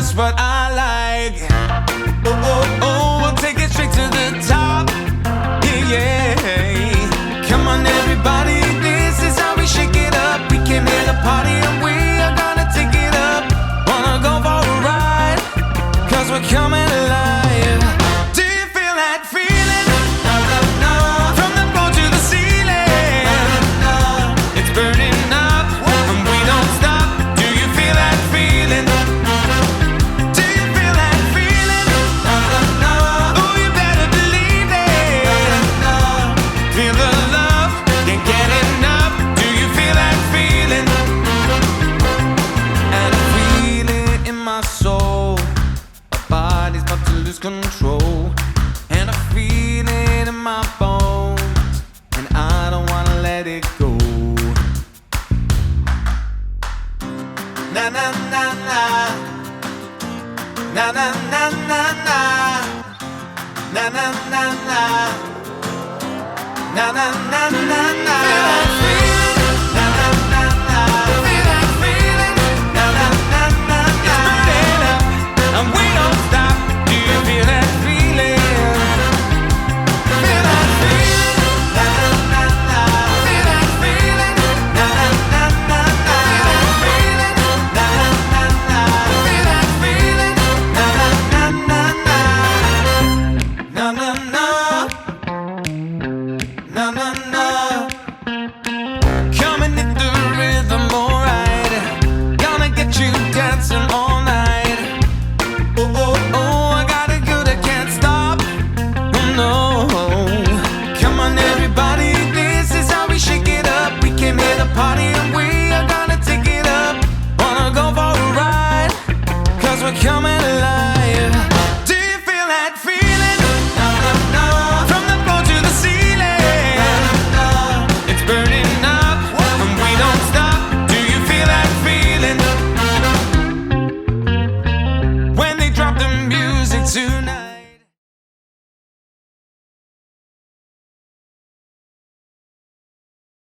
just what I like. Oh, oh, oh, we'll take it straight to the top. Yeah, yeah. Come on, everybody, this is how we shake it up. We came here to party and we are gonna take it up. Wanna go for a ride, 'cause we're coming alive. Do you feel that feeling? From the floor to the ceiling, it's burning up and we don't stop. Do you feel that feeling? Do you feel that feeling? Oh, you better believe it. Feel the love, can't get enough. Do you feel that feeling? And I feel it in my soul. My body's about to lose control. And I feel it in my bones, and I don't wanna let it go. Na na na na, na na na na na, na na na na, na na na na na. Feel that feeling, na na na na. Feel that feeling, na na na na na. It's burning up and we don't stop. Do you feel that feeling? Feel that feeling, na na na na. Feel that feeling, na na na na na. Feel that feeling, na na na na. Feel that feeling, na na na na na. Na na na, na na na. Coming in the rhythm, alright. Gonna get you dancing all night. Oh oh oh, I got it good, I can't stop. Oh no. Come on, everybody, this is how we shake it up. We came here to party and we are gonna take it up. Wanna go for a ride, 'cause we're coming